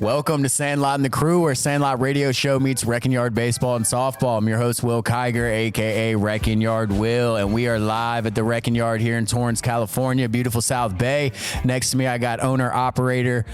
Welcome to Sandlot the Crew, where Sandlot Radio Show meets Wrecking Yard Baseball and Softball. I'm your host, Will Kiger, a.k.a. Wrecking Yard Will, and we are live at the Wrecking Yard here in Torrance, California, beautiful South Bay. Next to me, I got owner-operator,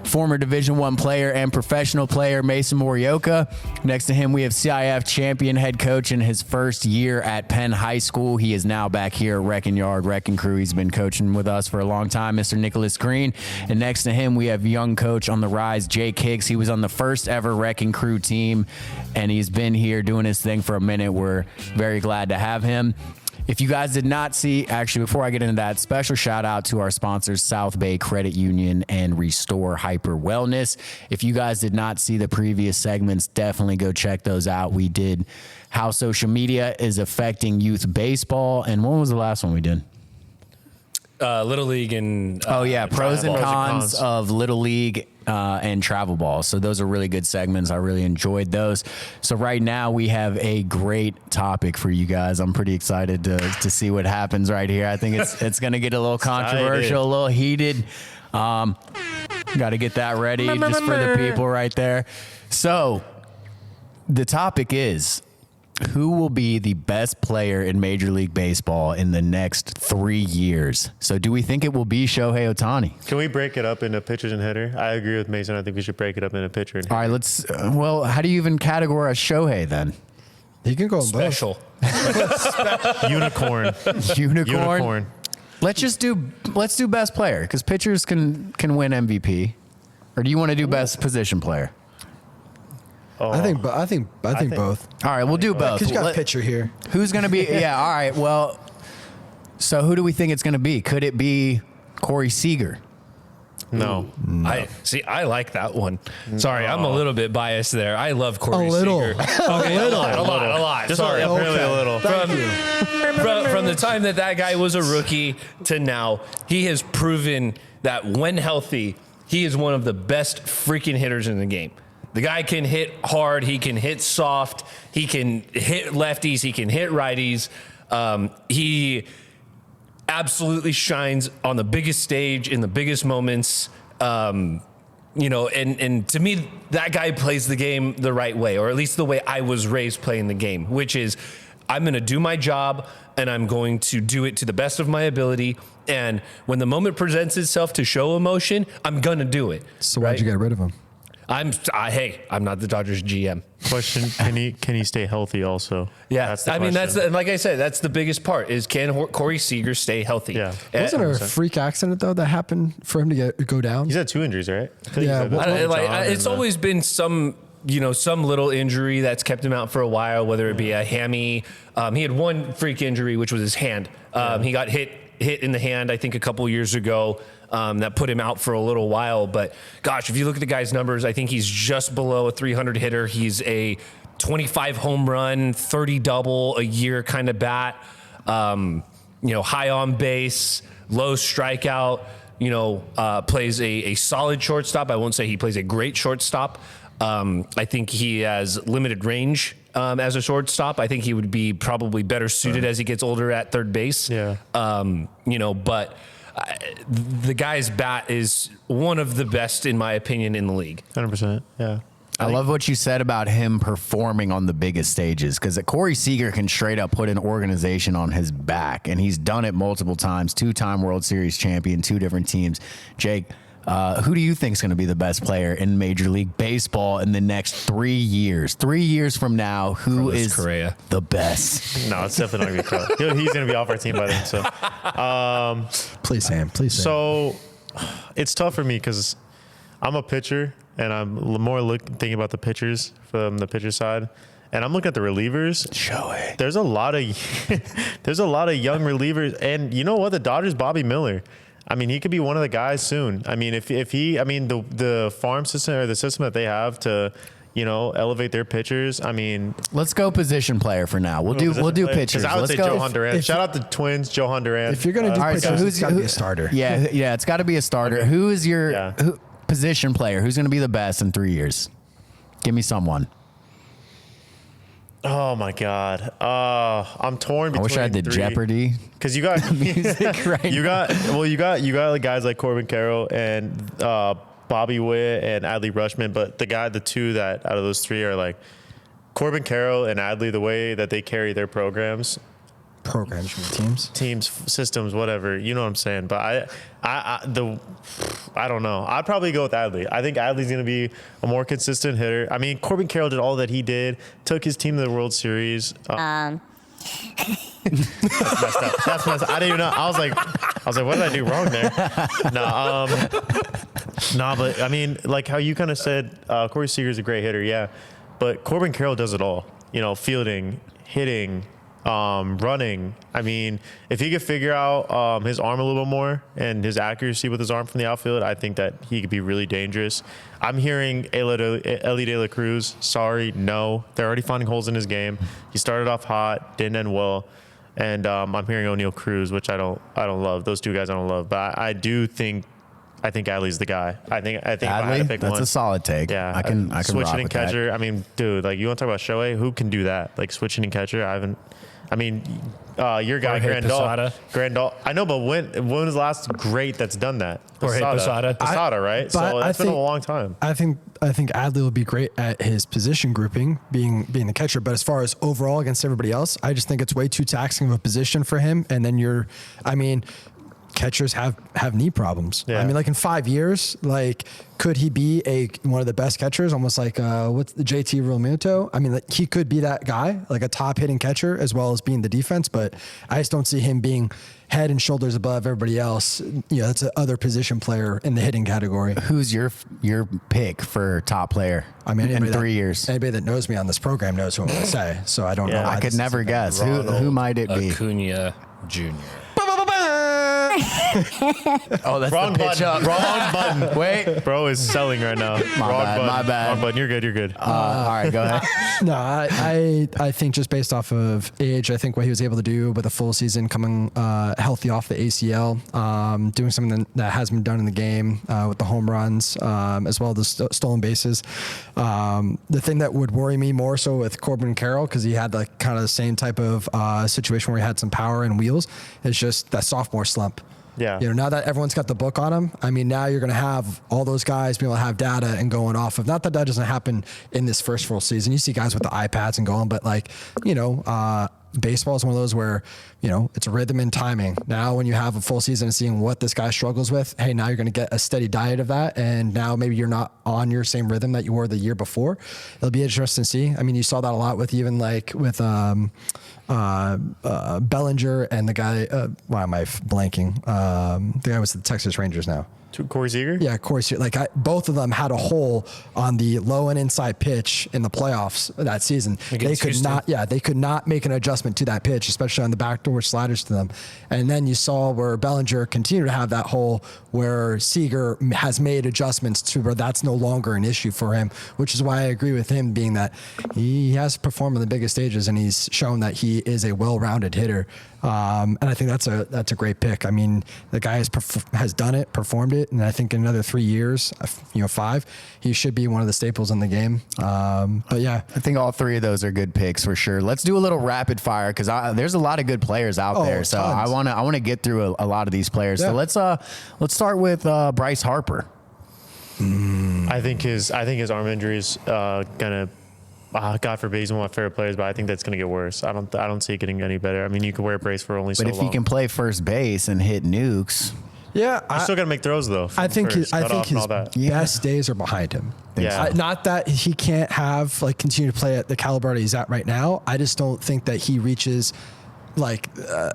former Division I player and professional player, Mason Morioka. Next to him, we have CIF Champion head coach in his first year at Penn High School. He is now back here at Wrecking Yard, Wrecking Crew. He's been coaching with us for a long time, Mr. Nicholas Green. And next to him, we have young coach on the rise, Jake Hicks. He was on the first ever Wrecking Crew team, and he's been here doing his thing for a minute. We're very glad to have him. If you guys did not see, actually, before I get into that, special shout out to our sponsors, South Bay Credit Union and Restore Hyper Wellness. If you guys did not see the previous segments, definitely go check those out. We did how social media is affecting youth baseball. And when was the last one we did? Little League and pros and cons of Little League and travel ball. So those are really good segments. I really enjoyed those. So right now we have a great topic for you guys. I'm pretty excited to see what happens right here. I think it's going to get a little controversial, a little heated. Got to get that ready just for the people right there. So the topic is, who will be the best player in Major League Baseball in the next 3 years? So do we think it will be Shohei Ohtani? Can we break it up into pitchers and hitter? I agree with Mason. I think we should break it up into pitcher and hitter. All right, let's how do you even categorize Shohei then? You can go in special. Unicorn. Unicorn. Let's do best player, because pitchers can win MVP. Or do you want to do best position player? Oh. I think both. All right, we'll do both. Because you got a pitcher here. Who's going to be? Yeah, all right. Well, so who do we think it's going to be? Could it be Corey Seager? No. I like that one. Sorry, I'm a little bit biased there. I love Corey Seager. Okay, a lot. Just Sorry, really a little. From the time that guy was a rookie to now, he has proven that when healthy, he is one of the best freaking hitters in the game. The guy can hit hard. He can hit soft. He can hit lefties. He can hit righties. He absolutely shines on the biggest stage in the biggest moments. And to me, that guy plays the game the right way, or at least the way I was raised playing the game, which is I'm going to do my job and I'm going to do it to the best of my ability. And when the moment presents itself to show emotion, I'm going to do it. So why'd you get rid of him? I'm not the Dodgers GM. Question: Can he stay healthy also? Yeah, that's like I said, that's the biggest part. Is can Corey Seager stay healthy? Yeah. Wasn't there a freak accident though that happened for him to go down? He's had 2 injuries, right? Yeah. It's always been some little injury that's kept him out for a while, whether it be a hammy. He had one freak injury, which was his hand. He got hit in the hand, I think, a couple years ago. That put him out for a little while. But gosh, if you look at the guy's numbers, I think he's just below a 300 hitter. He's a 25 home run, 30 double a year kind of bat. High on base, low strikeout. Plays a solid shortstop. I won't say he plays a great shortstop. I think he has limited range as a shortstop. I think he would be probably better suited as he gets older at third base. Yeah. But the guy's bat is one of the best, in my opinion, in the league. 100%. Yeah. I love what you said about him performing on the biggest stages, because Corey Seager can straight up put an organization on his back, and he's done it multiple times. 2-time World Series champion, 2 different teams. Jake, who do you think is going to be the best player in Major League Baseball in the next 3 years? 3 years from now, who is Correa the best? No, it's definitely not going to be Correa. He's going to be off our team by then. So, please, Sam. So, it's tough for me because I'm a pitcher, and I'm more thinking about the pitchers from the pitcher side. And I'm looking at the relievers. Shohei. There's a lot of young relievers, and you know what? The Dodgers, Bobby Miller. I mean, he could be one of the guys soon. I mean, the farm system or the system that they have to, elevate their pitchers. I mean, let's go position player for now. We'll do pitchers. I would say Johan Durant. Shout out the Twins, Johan Durant. If you're gonna do pitchers, it's got to be a starter. Yeah, it's got to be a starter. Okay. Who is your position player? Who's going to be the best in 3 years? Give me someone. Oh my God, I'm torn between. I wish I had the Jeopardy, because you got music right. You got guys like Corbin Carroll and Bobby Witt and Adley Rutschman, but the two that out of those three are like Corbin Carroll and Adley, the way that they carry their programs, teams, systems, whatever, you know what I'm saying. But I don't know. I'd probably go with Adley. I think Adley's going to be a more consistent hitter. I mean, Corbin Carroll did all that he did, took his team to the World Series. That's messed up. That's messed up. I didn't even know. I was like, what did I do wrong there? But I mean, like how you kind of said, Corey Seager is a great hitter, yeah. But Corbin Carroll does it all. You know, fielding, hitting, running. I mean, if he could figure out his arm a little bit more and his accuracy with his arm from the outfield, I think that he could be really dangerous. I'm hearing Ellie De La Cruz. Sorry, no. They're already finding holes in his game. He started off hot, didn't end well. And I'm hearing O'Neal Cruz, which I don't love. Those two guys I don't love. But I think Adley's the guy. I think if I had to pick that's one. a solid take. Yeah, I can switching rock and with catcher. that. I mean, dude, like you want to talk about Shohei? Who can do that? Like switching and catcher. Your guy Grandal. I know, but when was the last great that's done that? Posada, right? So that's been a long time. I think Adley will be great at his position grouping, being the catcher. But as far as overall against everybody else, I just think it's way too taxing of a position for him. And then catchers have knee problems. Yeah. I mean, like in 5 years, like could he be one of the best catchers? Almost like what's the JT Realmuto? I mean, like he could be that guy, like a top hitting catcher as well as being the defense. But I just don't see him being head and shoulders above everybody else. You know, that's another position player in the hitting category. Who's your pick for top player? I mean, in 3 years. Anybody that knows me on this program knows who I'm going to say. So I don't know. I could never guess. Who might it be? Acuna Jr. Oh, that's wrong the pitch button. up. Wrong button. Wait. Bro is selling right now. My bad. Wrong button. You're good. All right, go ahead. No, I think just based off of age, I think what he was able to do with a full season coming healthy off the ACL, doing something that has been done in the game with the home runs, as well as the stolen bases. The thing that would worry me more so with Corbin Carroll, because he had like kind of the same type of situation where he had some power and wheels, is just that sophomore slump. Yeah. You know, now that everyone's got the book on him, I mean, now you're going to have all those guys being able to have data and going off of, not that doesn't happen in this first full season. You see guys with the iPads and going, but like, you know, baseball is one of those where, you know, it's rhythm and timing. Now, when you have a full season and seeing what this guy struggles with, hey, now you're going to get a steady diet of that. And now maybe you're not on your same rhythm that you were the year before. It'll be interesting to see. I mean, you saw that a lot with even like with Bellinger and the guy, why am I blanking? The guy was the Texas Rangers now. Corey Seager? Yeah, Corey Seager. Like both of them had a hole on the low and inside pitch in the playoffs that season. They could not make an adjustment to that pitch, especially on the backdoor sliders to them. And then you saw where Bellinger continued to have that hole where Seager has made adjustments to where that's no longer an issue for him, which is why I agree with him being that he has performed on the biggest stages and he's shown that he is a well-rounded hitter. And I think that's a great pick. I mean, the guy has done it, performed it, and I think in another 3 years, 5, he should be one of the staples in the game. But yeah, I think all three of those are good picks for sure. Let's do a little rapid fire because there's a lot of good players out there. So tons. I want to get through a lot of these players. Yeah. So let's start with Bryce Harper. I think his arm injury is gonna. God forbid, he's one of my favorite players, but I think that's going to get worse. I don't see it getting any better. I mean, you can wear a brace for only so long. But if he can play first base and hit nukes, yeah, I still got to make throws though. I think his best days are behind him. Yeah. Not that he can't continue to play at the caliber that he's at right now. I just don't think that he reaches like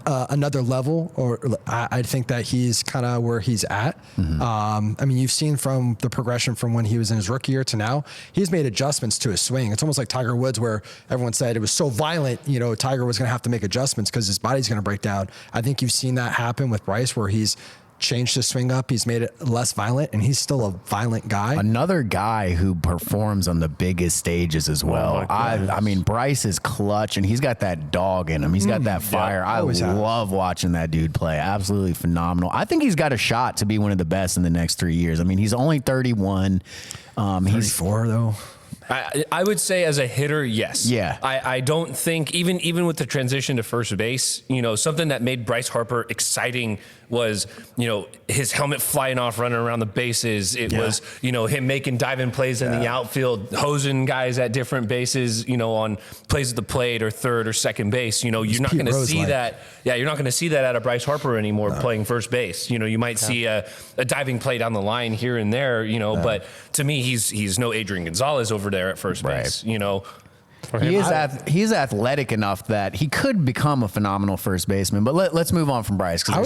another level, or I think that he's kind of where he's at. Mm-hmm. I mean, you've seen from the progression from when he was in his rookie year to now, he's made adjustments to his swing. It's almost like Tiger Woods, where everyone said it was so violent, you know, Tiger was going to have to make adjustments because his body's going to break down. I think you've seen that happen with Bryce, where he's changed his swing up, he's made it less violent, and he's still a violent guy. Another guy who performs on the biggest stages as well. I mean, Bryce is clutch, and he's got that dog in him. He's got that fire. I love watching that dude play. Absolutely phenomenal. I think he's got a shot to be one of the best in the next 3 years. I mean, he's only 31. 34 though. I would say as a hitter, yes. Yeah. I don't think even with the transition to first base, something that made Bryce Harper exciting was, his helmet flying off, running around the bases. It was, him making diving plays in the outfield, hosing guys at different bases, on plays at the plate or third or second base. You're not going to see that. Yeah, you're not going to see that out of Bryce Harper anymore playing first base. You might see a diving play down the line here and there, but to me, he's no Adrian Gonzalez over there at first base, He's athletic enough that he could become a phenomenal first baseman. But let's move on from Bryce. I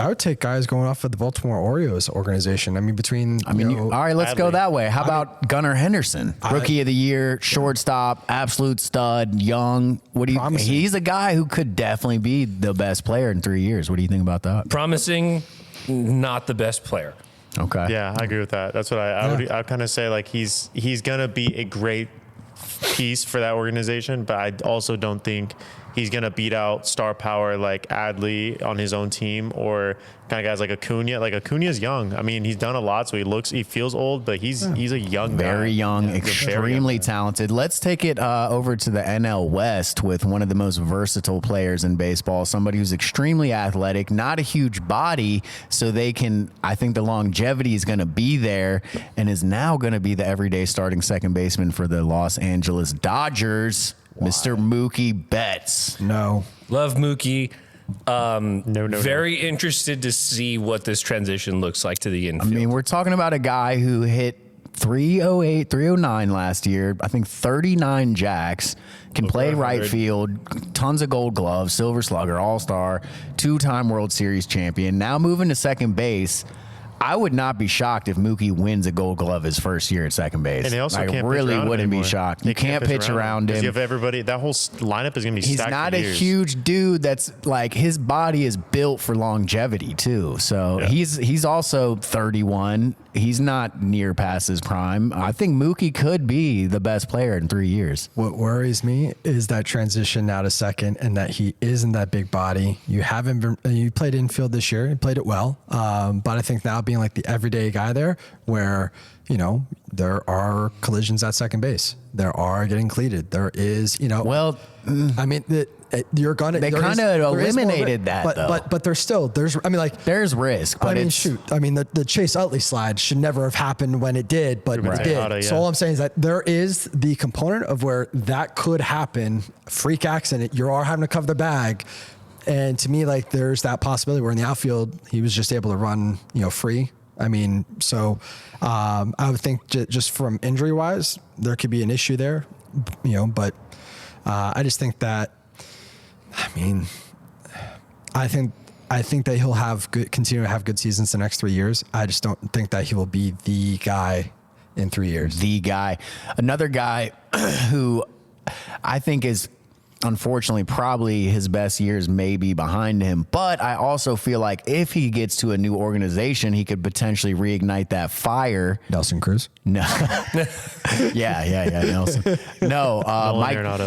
would take guys going off of the Baltimore Orioles organization. All right, let's go that way. How about Gunnar Henderson, rookie of the year, shortstop, absolute stud, young? Promising. He's a guy who could definitely be the best player in 3 years. What do you think about that? Promising, not the best player. Okay. Yeah, I agree with that. That's what I would kind of say. Like he's gonna be a great piece for that organization, but I also don't think he's going to beat out star power like Adley on his own team, or kind of guys like Acuna. Like Acuna's young. I mean, he's done a lot, so he feels old, but he's a young guy. Very young, extremely talented. Let's take it over to the NL West with one of the most versatile players in baseball, somebody who's extremely athletic, not a huge body, so I think the longevity is going to be there, and is now going to be the everyday starting second baseman for the Los Angeles Dodgers. Mr. Mookie Betts. No. Love Mookie. No. Very interested to see what this transition looks like to the infield. I mean, we're talking about a guy who hit 308, 309 last year. I think 39 jacks, can play right field, tons of gold gloves, silver slugger, all-star, two-time World Series champion. Now moving to second base. I would not be shocked if Mookie wins a Gold Glove his first year at second base. And they also I can't really pitch around wouldn't anymore. be shocked. They You can't pitch around him. You have everybody. That whole lineup is going to be stacked. He's not for a years. huge dude. That's like, his body is built for longevity too. So he's also 31. He's not near past his prime. I think Mookie could be the best player in 3 years. What worries me is that transition now to second, and that he isn't that big body. You played infield this year. You played it well. But I think now being like the everyday guy there, where, there are collisions at second base. There are getting cleated. There is, Well, I mean, you're gonna. They kind of eliminated that, though. But there's there's risk. But the Chase Utley slide should never have happened when it did, but it did. Tejada, So all I'm saying is that there is the component of where that could happen, freak accident. You are having to cover the bag. And to me, like, there's that possibility where in the outfield, he was just able to run, free. I mean, so I would think just from injury wise, there could be an issue there, but I just think that, I think that he'll continue to have good seasons the next 3 years. I just don't think that he will be the guy in 3 years. The guy. Another guy who I think is, unfortunately, probably his best years may be behind him. But I also feel like if he gets to a new organization, he could potentially reignite that fire. Nelson Cruz? No. yeah, Nelson. No,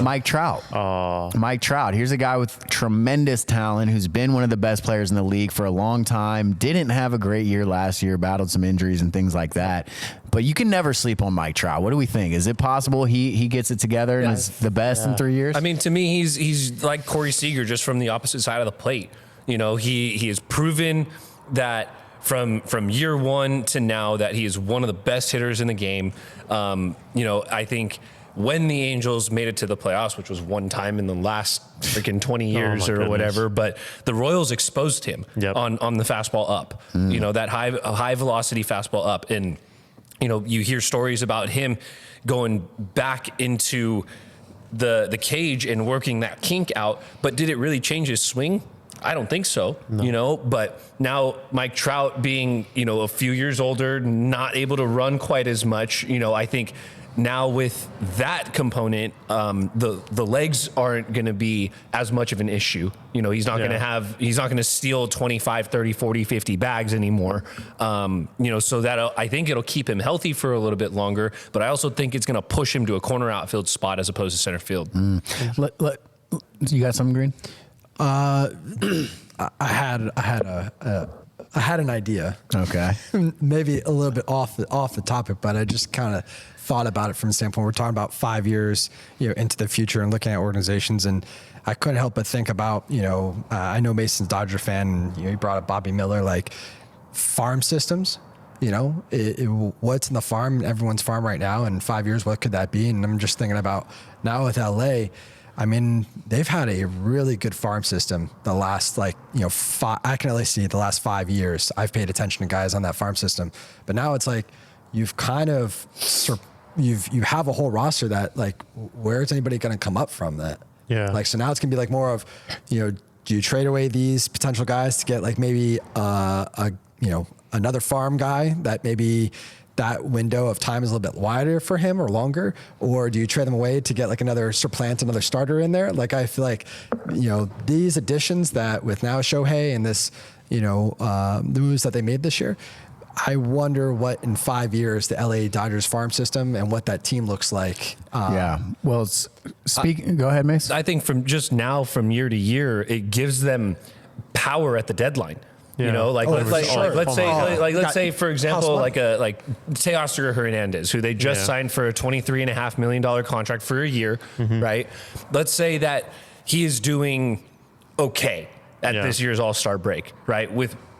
Mike Trout. Mike Trout. Here's a guy with tremendous talent who's been one of the best players in the league for a long time. Didn't have a great year last year, battled some injuries and things like that. But you can never sleep on Mike Trout. What do we think? Is it possible he gets it together and is the best in 3 years? I mean, to me, he's like Corey Seager, just from the opposite side of the plate. He has proven that from year one to now that he is one of the best hitters in the game. I think when the Angels made it to the playoffs, which was one time in the last freaking 20 years or whatever, but the Royals exposed him on the fastball up. That high velocity fastball up, and you hear stories about him going back into the cage and working that kink out, but did it really change his swing? I don't think so, but now Mike Trout being, a few years older, not able to run quite as much, I think now with that component, the legs aren't going to be as much of an issue. He's not going to steal 25, 30, 40, 50 bags anymore. So that I think it'll keep him healthy for a little bit longer, but I also think it's going to push him to a corner outfield spot as opposed to center field. You got something, Green? I had I had an idea. Okay. Maybe a little bit off the topic, but I just kind of thought about it from the standpoint we're talking about 5 years, into the future and looking at organizations. And I couldn't help but think about, I know Mason's a Dodger fan, and he brought up Bobby Miller, like farm systems. What's in the farm, everyone's farm right now, in 5 years, what could that be? And I'm just thinking about now with LA. I mean, they've had a really good farm system the last, I can at least see the last 5 years. I've paid attention to guys on that farm system, but now it's like you've kind of you have a whole roster that, like, where's anybody going to come up from that? Yeah. Like, so now it's gonna be like more of, do you trade away these potential guys to get like maybe another farm guy that maybe that window of time is a little bit wider for him or longer, or do you trade them away to get like another starter in there? Like, I feel like, these additions that with now Shohei and this, the moves that they made this year, I wonder what in 5 years the LA Dodgers farm system and what that team looks like. Yeah. Well, go ahead, Mace. I think from year to year, it gives them power at the deadline. Yeah. Let's say, for example, say Oscar Hernandez, who they just signed for a $23.5 million contract for a year, right? Let's say that he is doing okay at this year's All-Star break, right?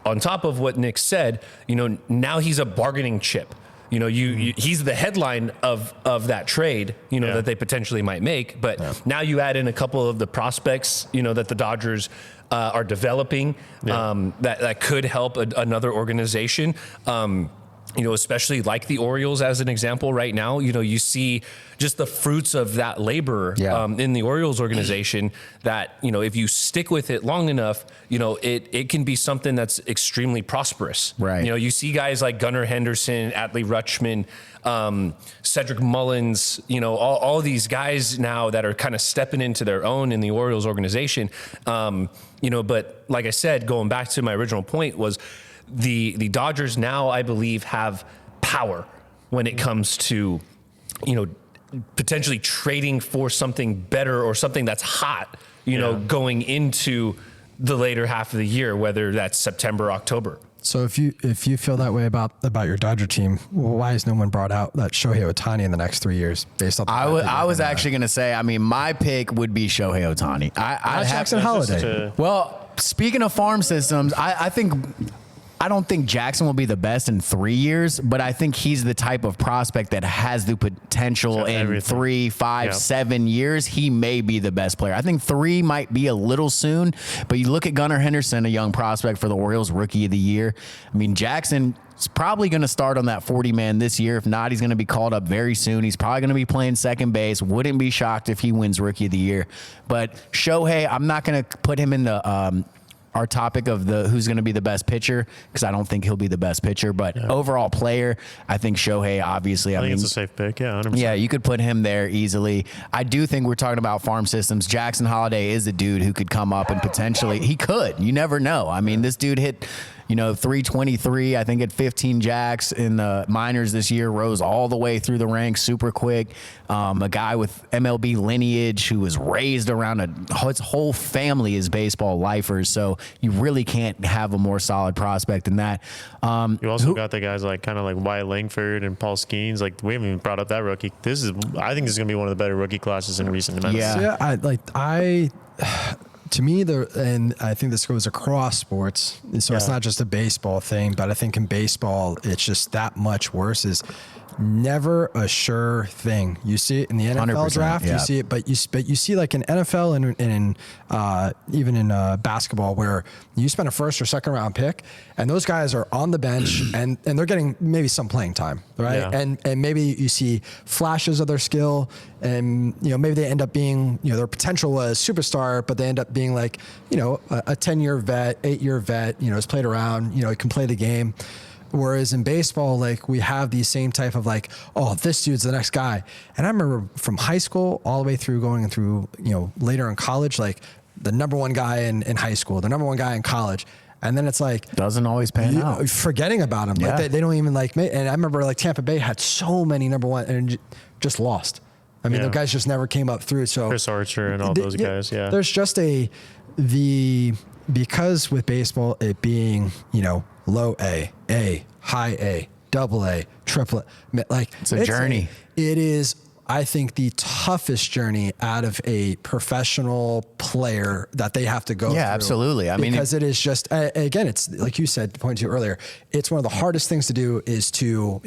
On top of what Nick said, now he's a bargaining chip. He's the headline of that trade, that they potentially might make. But now you add in a couple of the prospects, that the Dodgers are developing, that could help another organization. Especially like the Orioles as an example right now, you see just the fruits of that labor in the Orioles organization that, if you stick with it long enough, it can be something that's extremely prosperous. Right. You see guys like Gunnar Henderson, Adley Rutschman, Cedric Mullins, all these guys now that are kind of stepping into their own in the Orioles organization. But like I said, going back to my original point was, the Dodgers now, I believe, have power when it comes to, potentially trading for something better or something that's hot, going into the later half of the year, whether that's September, October. So if you feel that way about your Dodger team, why has no one brought out that Shohei Ohtani in the next 3 years? Based on I was actually going to say, my pick would be Shohei Ohtani. Jackson Holliday. Well, speaking of farm systems, I don't think Jackson will be the best in 3 years, but I think he's the type of prospect that has the potential in 3, 5, 7 years. He may be the best player. I think 3 might be a little soon, but you look at Gunnar Henderson, a young prospect for the Orioles, Rookie of the Year. Jackson is probably going to start on that 40-man this year. If not, he's going to be called up very soon. He's probably going to be playing second base. Wouldn't be shocked if he wins Rookie of the Year. But Shohei, I'm not going to put him in the our topic of who's going to be the best pitcher, because I don't think he'll be the best pitcher, but overall player, I think Shohei, obviously. I mean, it's a safe pick. Yeah, 100%. Yeah, you could put him there easily. I do think we're talking about farm systems. Jackson Holliday is a dude who could come up and potentially, he could. You never know. This dude hit, 323, I think, at 15 jacks in the minors this year, rose all the way through the ranks super quick. A guy with MLB lineage who was raised around his whole family is baseball lifers. So you really can't have a more solid prospect than that. You also got the guys like Wyatt Langford and Paul Skeens. Like, we haven't even brought up that rookie. I think this is going to be one of the better rookie classes in recent months. Yeah, to me, and I think this goes across sports, so it's not just a baseball thing, but I think in baseball, it's just that much worse. Is never a sure thing. You see it in the NFL draft, you see it, but you see like in NFL and even in basketball, where you spend a first or second round pick, and those guys are on the bench and they're getting maybe some playing time, right? Yeah. And maybe you see flashes of their skill, and maybe they end up being their potential was superstar, but they end up being like a 10-year vet, 8-year vet, has played around, he can play the game. Whereas in baseball, like, we have these same type of like, oh, this dude's the next guy. And I remember from high school all the way through going through, later in college, like the number one guy in high school, the number one guy in college. And then it's like, doesn't always pan out. Forgetting about him. Yeah. Like they don't even like me. And I remember like Tampa Bay had so many number one and just lost. The guys just never came up through. So Chris Archer and all those guys. Yeah. There's just because with baseball, it being, low A, high A, double A, triple A, like it's a journey. It is, I think, the toughest journey out of a professional player that they have to go through. Yeah, absolutely. Because it is just, again, it's like you said, pointed to earlier, it's one of the hardest things to do is to,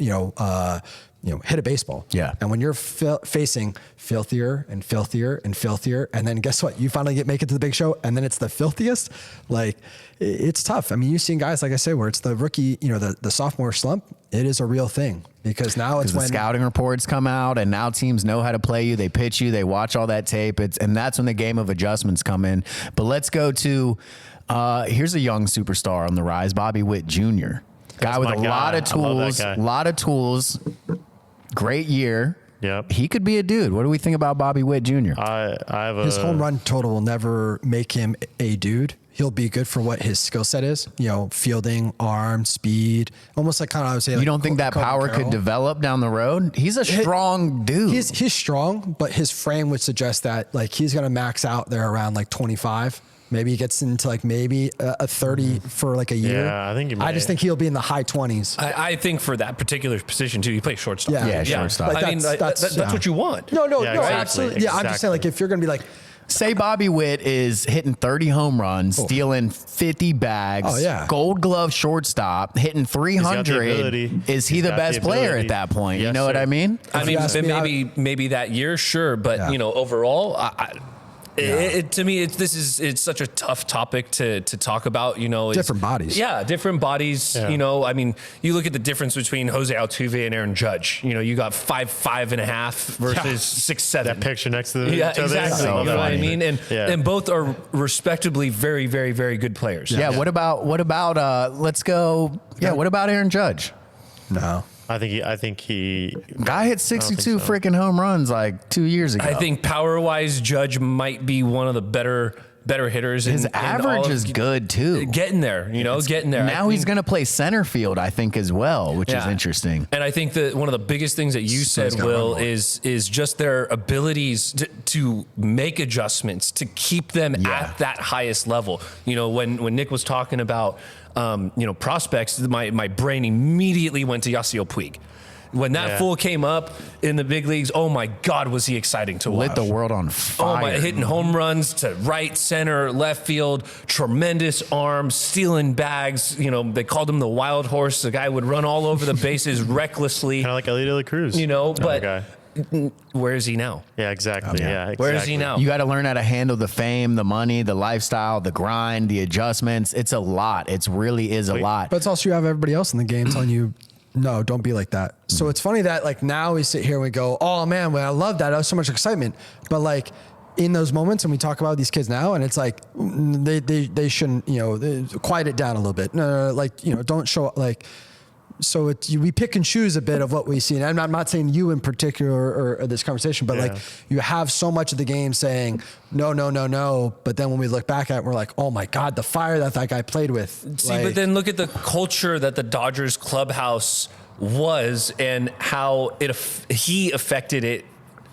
hit a baseball. Yeah. And when you're facing filthier and filthier and filthier, and then guess what? You finally make it to the big show, and then it's the filthiest. Like, it's tough. I mean, you've seen guys, like I say, where it's the rookie, the sophomore slump. It is a real thing because now it's when the scouting reports come out, and now teams know how to play you. They pitch you. They watch all that tape. And that's when the game of adjustments come in. But let's go to here's a young superstar on the rise, Bobby Witt Jr. Guy with a lot of tools. Great year. Yep. He could be a dude. What do we think about Bobby Witt Jr.? I have his home run total will never make him a dude. He'll be good for what his skill set is, fielding, arm, speed, almost like kind of, I would say. You don't think that power could develop down the road? He's a strong dude. He's strong, but his frame would suggest that like he's going to max out there around like 25. Maybe he gets into like maybe a 30 for like a year. Yeah, I think he may. I just think he'll be in the high 20s. I think for that particular position too, you play shortstop. Yeah, shortstop. Like that's what you want. No, exactly, absolutely. Yeah, I'm just saying like if you're going to be like, say Bobby Witt is hitting 30 home runs, stealing 50 bags, Gold Glove shortstop, hitting 300. Is he the best player at that point? Yes, you know what I mean? I mean, maybe that year, sure, but overall, to me, it's such a tough topic to talk about. Different bodies. Yeah, different bodies. Yeah. I mean, you look at the difference between Jose Altuve and Aaron Judge. You got 5'5.5" versus 6'7". That picture next to Yeah, each other. exactly. So You know what I funny. mean? And both are respectably very, very, very good players. Yeah. What about let's go. Yeah. What about Aaron Judge? no. I think he. Guy hit 62 so. freaking home runs like 2 years ago. I think power-wise, Judge might be one of the better hitters. His average is good too. Getting there, getting there. Now he's going to play center field, I think, as well, which is interesting. And I think that one of the biggest things that you said, Will, is just their abilities to make adjustments, to keep them at that highest level. When Nick was talking about prospects, my brain immediately went to Yasiel Puig. When that fool came up in the big leagues, oh my God, was he exciting to watch. Lit the world on fire. Hitting home runs to right, center, left field, tremendous arms, stealing bags. They called him the wild horse. The guy would run all over the bases recklessly. Kind of like Ellie De La Cruz. But where is he now? Yeah, exactly. Yeah, exactly. Where is he now? You got to learn how to handle the fame, the money, the lifestyle, the grind, the adjustments. It's a lot. It really is a lot. But it's also you have everybody else in the game telling you, no, don't be like that. So it's funny that like now we sit here and we go, oh man, I love that. That was so much excitement. But like in those moments when we talk about these kids now, and it's like they shouldn't, quiet it down a little bit. No, don't show up like. So we pick and choose a bit of what we see. And I'm not saying you in particular or this conversation, but like you have so much of the game saying no. But then when we look back at it, we're like, oh my God, the fire that guy played with. See, but then look at the culture that the Dodgers clubhouse was and how he affected it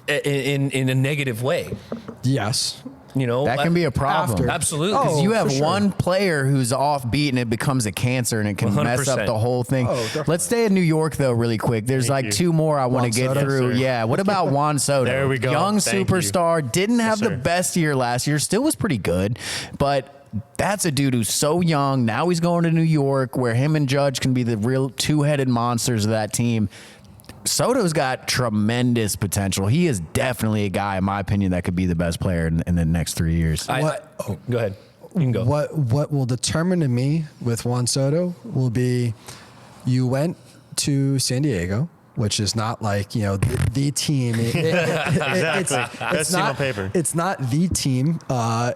in a negative way. Yes. That can be a problem. After. Absolutely. Because you have for sure. one player who's offbeat and it becomes a cancer and it can mess up 100%. the whole thing. Oh, definitely. Let's stay in New York, though, really quick. There's two more I want to get Soto? through. Yes, Yeah. What about Juan Soto? There we go. Young Thank you. superstar. Didn't have the best year last year. Still was pretty good. But that's a dude who's so young. Now he's going to New York where him and Judge can be the real two-headed monsters of that team. Soto's got tremendous potential. He is definitely a guy, in my opinion, that could be the best player in the next 3 years. Go ahead. You can go. What will determine to me with Juan Soto will be you went to San Diego, which is not like, the team. Best team on paper. It's not the team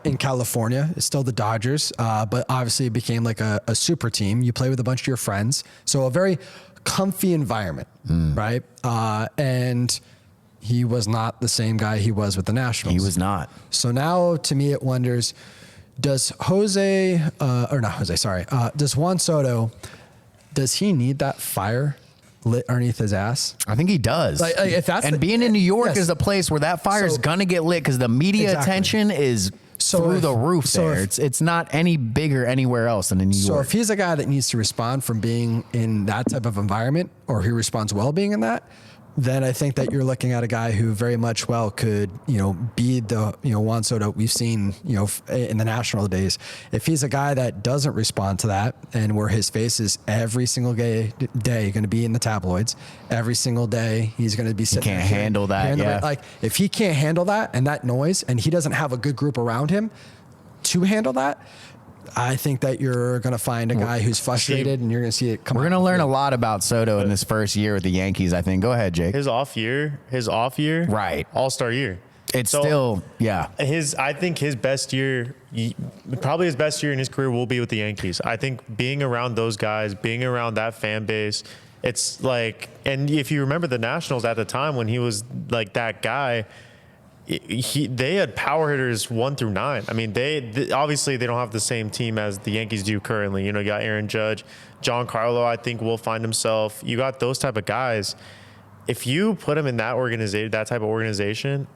in California. It's still the Dodgers, but obviously it became like a super team. You play with a bunch of your friends. So a very comfy environment, right? And he was not the same guy he was with the Nationals. He was not. So now, to me, it wonders, does Juan Soto, does he need that fire lit underneath his ass? I think he does. Like, if that's and being in New York yes. is a place where that fire is So- going to get lit because the media Exactly. attention is through the roof there. It's not any bigger anywhere else than in New York. So if he's a guy that needs to respond from being in that type of environment, or he responds well being in that, then I think that you're looking at a guy who very much well could, be the, Juan Soto we've seen, in the national days. If he's a guy that doesn't respond to that, and where his face is every single day going to be in the tabloids, every single day he's going to be sitting. He can't handle that. Yeah. Like if he can't handle that and that noise, and he doesn't have a good group around him to handle that, I think that you're going to find a guy who's frustrated, and you're going to see it come. We're going to learn a lot about Soto in this first year with the Yankees, I think. Go ahead, Jake. His off year, right? All-Star year. It's still, yeah. I think his best year, probably his best year in his career, will be with the Yankees. I think being around those guys, being around that fan base, it's like, and if you remember the Nationals at the time when he was like that guy. They had power hitters 1 through 9. I mean, they obviously they don't have the same team as the Yankees do currently. You got Aaron Judge, Giancarlo. I think will find himself. You got those type of guys. If you put him in that organization, that type of organization,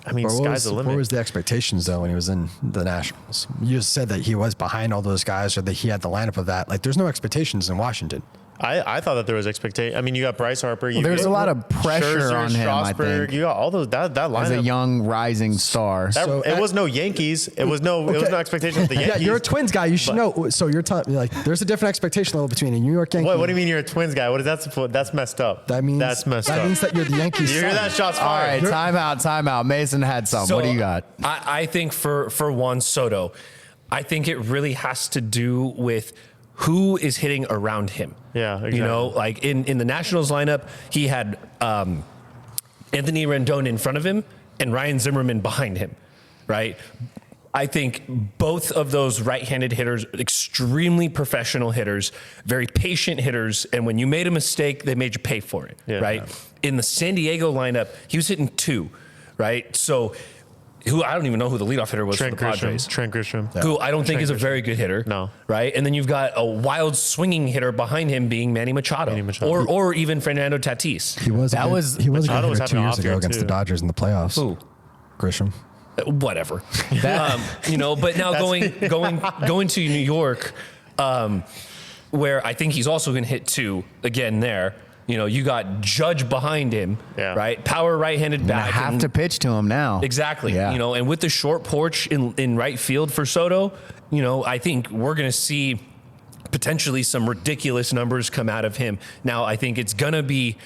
I mean, sky's the limit. What was the expectations though when he was in the Nationals? You just said that he was behind all those guys, or that he had the lineup of that. Like, there's no expectations in Washington. I thought that there was expectation. I mean, you got Bryce Harper. There's a lot of pressure Scherzer, on him, Strasburg, I think. You got all those that lineup. As a young rising star. It was no Yankees. It was no expectation of the Yankees. Yeah, you're a Twins guy. You should know. So you're telling me, like, there's a different expectation level between a New York Yankee. What do you mean you're a Twins guy? What is that? That's messed up. That means that's messed up. That means that you're the Yankees. You hear that? Shots fired. All right, time out. Mason had something. So what do you got? I think for Juan Soto, I think it really has to do with who is hitting around him. Yeah, exactly. Like in the Nationals lineup, he had Anthony Rendon in front of him and Ryan Zimmerman behind him, right? I think both of those right-handed hitters, extremely professional hitters, very patient hitters, and when you made a mistake, they made you pay for it, right? Yeah. In the San Diego lineup, he was hitting 2, right? So I don't even know who the leadoff hitter was for the Padres. Trent Grisham. Who I don't think is a very good hitter. No. Right? And then you've got a wild swinging hitter behind him being Manny Machado. Or even Fernando Tatis. He was a good hitter 2 years ago against the Dodgers in the playoffs. Who? Grisham. Whatever. But now going to New York, where I think he's also going to hit 2 again there. You got Judge behind him, right? Power right-handed bat. I have to pitch to him now. Exactly. Yeah. And with the short porch in right field for Soto, I think we're going to see potentially some ridiculous numbers come out of him. Now, I think it's going to be,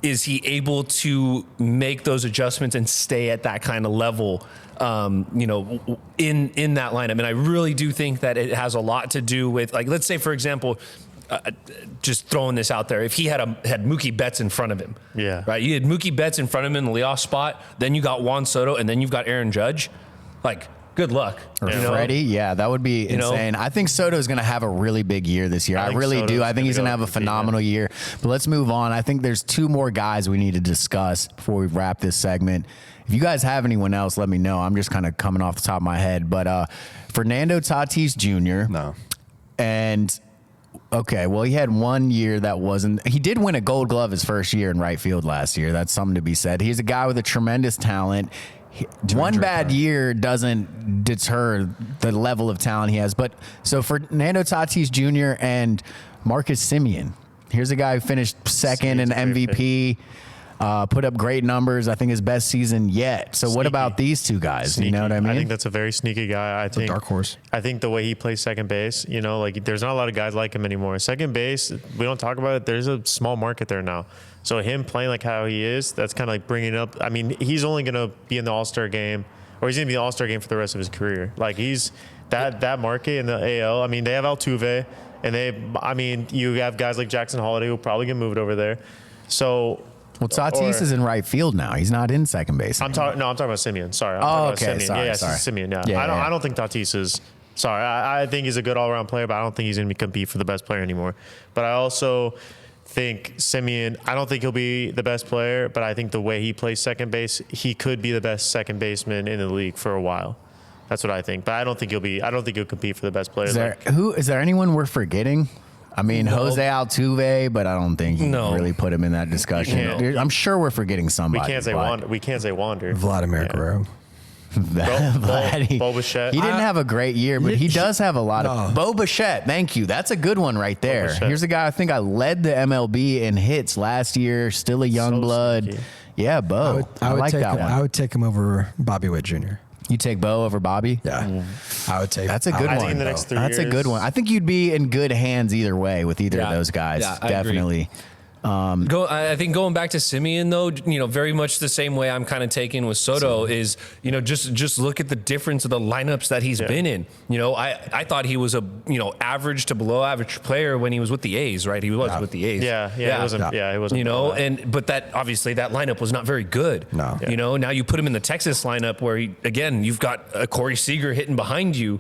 is he able to make those adjustments and stay at that kind of level, in that lineup? And I really do think that it has a lot to do with, like, let's say, for example, just throwing this out there, if he had Mookie Betts in front of him, right? You had Mookie Betts in front of him in the leadoff spot, then you got Juan Soto, and then you've got Aaron Judge. Like, good luck. Or Freddie, that would be insane. I think Soto is going to have a really big year this year. I really do. I think he's going to have a phenomenal year. But let's move on. I think there's 2 more guys we need to discuss before we wrap this segment. If you guys have anyone else, let me know. I'm just kind of coming off the top of my head. But Fernando Tatis Jr. No. And okay, well, he had 1 year that wasn't. He did win a Gold Glove his first year in right field last year. That's something to be said. He's a guy with a tremendous talent. One bad year doesn't deter the level of talent he has. But so Fernando Tatis Jr. and Marcus Semien. Here's a guy who finished second in MVP. Put up great numbers. I think his best season yet. So what about these 2 guys? Sneaky. You know what I mean? I think that's a very sneaky guy. I think dark horse. I think the way he plays second base, like there's not a lot of guys like him anymore. Second base, we don't talk about it. There's a small market there now. So him playing like how he is, that's kind of like bringing up. I mean, he's only going to be in the All-Star game, or he's going to be in the All-Star game for the rest of his career. Like he's that market in the AL. I mean, they have Altuve, and you have guys like Jackson Holliday who probably get moved over there. So. Well, Tatis is in right field now. He's not in second base. I'm talking about Semien. Sorry. Okay. Sorry. Sorry. Semien. Yeah. I don't think Tatis is. Sorry. I think he's a good all-around player, but I don't think he's going to compete for the best player anymore. But I also think Semien, I don't think he'll be the best player, but I think the way he plays second base, he could be the best second baseman in the league for a while. That's what I think. But I don't think he'll compete for the best player. Is there anyone we're forgetting? I mean, Jose Altuve, but I don't think you can really put him in that discussion. I'm sure we're forgetting somebody. We can't say Wander. Vladimir Guerrero. Bo Bichette. He didn't have a great year, but he does have a lot of. Bo Bichette, thank you. That's a good one right there. Here's a guy I think I led the MLB in hits last year. Still a young blood. Sneaky. Yeah, Bo. I like that one. I would take him over Bobby Witt Jr. You take Bo over Bobby? Yeah, I would take. That's a good one. I think in the next 3 That's years, a good one. I think you'd be in good hands either way with either of those guys. Yeah, I Definitely. agree. I think going back to Simeon though, very much the same way I'm kind of taking with Soto is, just look at the difference of the lineups that he's been in. I thought he was a, average to below average player when he was with the A's, right? He was with the A's. He wasn't. But that obviously that lineup was not very good. No. Now you put him in the Texas lineup where you've got a Corey Seager hitting behind you.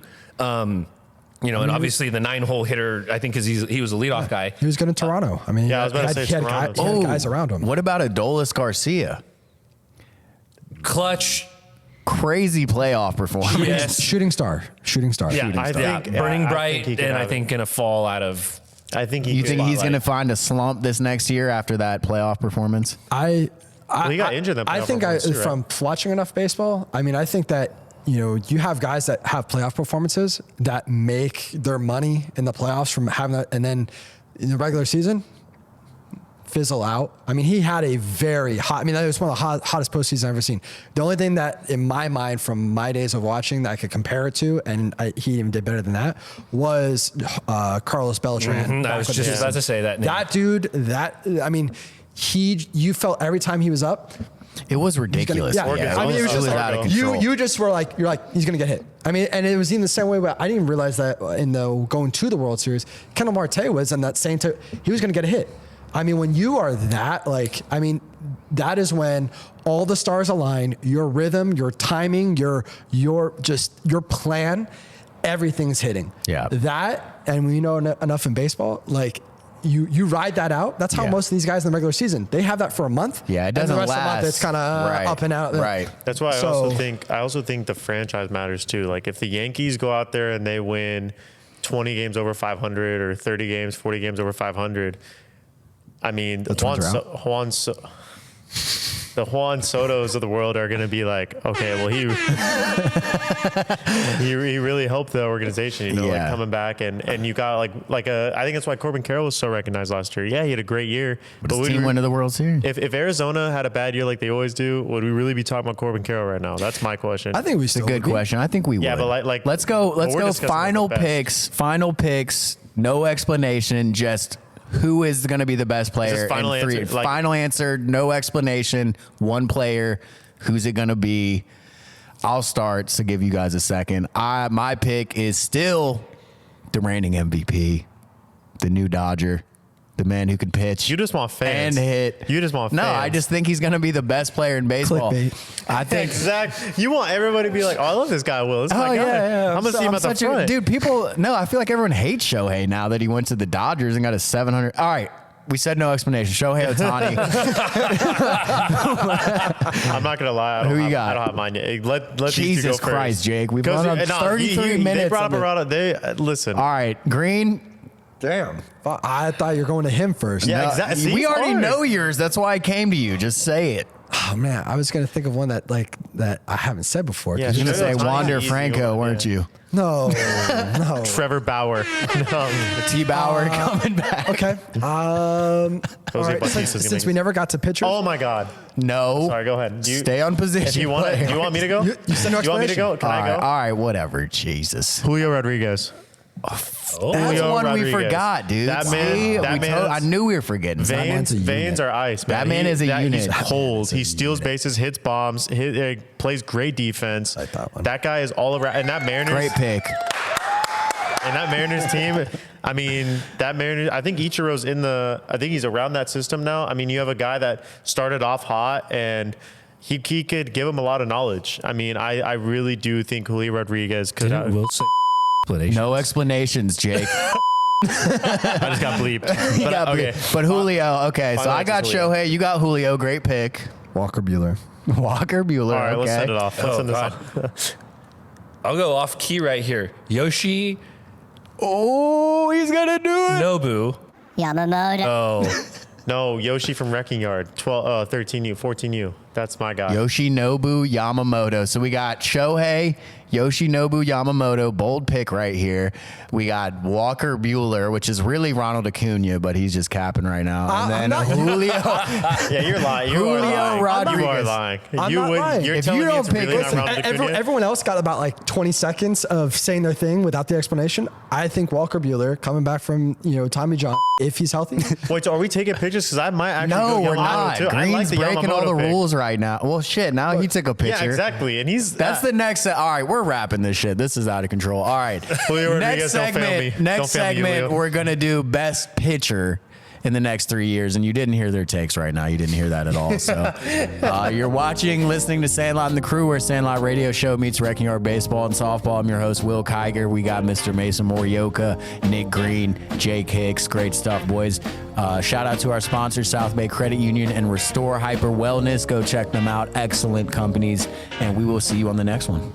And obviously the 9-hole hitter, I think, because he was a leadoff guy. He was going to Toronto. I mean, I was about to say he had guys around him. What about Adolis Garcia? Clutch. Crazy playoff performance. Yes. Shooting star. Yeah, I think burning bright, and I think going to fall out of. I think You think he's going to find a slump this next year after that playoff performance? He got injured in that I think from watching enough baseball, I think that you have guys that have playoff performances that make their money in the playoffs from having that, and then in the regular season fizzle out. He had a very hot. That was one of the hottest postseasons I've ever seen. The only thing that, in my mind, from my days of watching, that I could compare it to, and he even did better than that, was Carlos Beltran. I was just about to say that name. That dude. You felt every time he was up. It was ridiculous. It was out of control. You just were like, he's going to get hit. And it was in the same way, but I didn't realize that in the going to the World Series, Kendall Marte was in that same time. He was going to get a hit. When you are that, that is when all the stars align, your rhythm, your timing, your plan, everything's hitting. Yeah. That, and we know enough in baseball, you ride that out. That's how most of these guys in the regular season, they have that for a month. Yeah, it doesn't and the rest last. Of the month, it's kind of up and out. Right. That's why I also think the franchise matters too. Like if the Yankees go out there and they win 20 games over 500 or 30 games, 40 games over 500, the Juan Sotos of the world are going to be like, okay, well, he really helped the organization, coming back and you got I think that's why Corbin Carroll was so recognized last year. Yeah, he had a great year, but his team went to the World Series. If Arizona had a bad year like they always do, would we really be talking about Corbin Carroll right now? That's my question. I think it's a good question. I think we would. Yeah, but let's go final picks. No explanation. Just who is going to be the best player? Final answer. Final answer. No explanation. One player. Who's it going to be? I'll start to give you guys a second. My pick is still the reigning MVP, the new Dodger, the man who can pitch. You just want fans. And hit. You just want fans. No, I just think he's going to be the best player in baseball. Clickbait. I think. Exactly. You want everybody to be like, oh, I love this guy, Will. This is my guy. Yeah. I'm going to see him at the front. Dude, I feel like everyone hates Shohei now that he went to the Dodgers and got a 700. All right. We said no explanation. Shohei Ohtani. I'm not going to lie. Who you got? I don't have mine yet. Let Jesus these two go Christ, first. Jake. We've run up 33 minutes. They brought up listen. All right. Green. Damn. I thought you were going to him first. Yeah, exactly. See, We already hard. know yours. That's why I came to you. Just say it. Oh man, I was going to think of one that I haven't said before. Yeah, You're going to say Shohei Ohtani's Wander easy Franco, one, weren't yeah. you? No. Trevor Bauer. T. Bauer coming back. Okay. All right. Since we never got to pitchers. Oh my God. No. Sorry, go ahead. Stay on position. If you want it, do you want me to go? You said no Do you want me to go? Can I go? All right, whatever. Jesus. Julio Rodriguez. That's Julio one Rodriguez. we forgot, dude. I knew we were forgetting. Veins are ice, man. That man is a unit. He's cold. He steals bases, hits bombs, plays great defense. I like that one. That guy is all around. And that Mariners. Great pick. And that Mariners team, I think Ichiro's I think he's around that system now. You have a guy that started off hot and he could give him a lot of knowledge. I really do think Julio Rodriguez could have. No explanations, Jake. I just got bleeped. But Julio, okay. So I got Shohei. You got Julio. Great pick. Walker Buehler. Walker Buehler. All right, okay. let's send it off. Let's send this off. I'll go off key right here. Yoshi Oh, he's gonna do it. Nobu. Yamamoto. Oh, No, Yoshi from Wrecking Yard, 13U, 14U. That's my guy. Yoshinobu Yamamoto. So we got Shohei, Yoshinobu Yamamoto, bold pick right here. We got Walker Buehler, which is really Ronald Acuna, but he's just capping right now. And then Julio. Yeah, you're lying. You are lying. Rodriguez. You are lying. I'm not lying. You're If telling you me don't it's pick- really listen, not Ronald Acuna? Everyone else got about like 20 seconds of saying their thing without the explanation. I think Walker Buehler coming back from Tommy John, if he's healthy. Wait, so are we taking pictures? Because I might actually No, go we're Yamamoto not. too. I like Green's the breaking all Yamamoto the pick. rules right now. Well, shit, now he took a picture. Yeah, exactly. And he's That's the next. All right, we're wrapping this shit. This is out of control. All right. Julio Rodriguez, don't fail me. Next Don't fail me, segment, Julio. we're gonna do best pitcher in the next 3 years, and you didn't hear their takes right now. You didn't hear that at all. So you're listening to Sandlot and the Crew, where Sandlot Radio Show meets Wrecking Yard Baseball and Softball. I'm your host, Will Kiger. We got Mr. Mason Morioka, Nick Green, Jake Hicks. Great stuff, boys. Shout out to our sponsors, South Bay Credit Union and Restore Hyper Wellness. Go check them out. Excellent companies, and we will see you on the next one.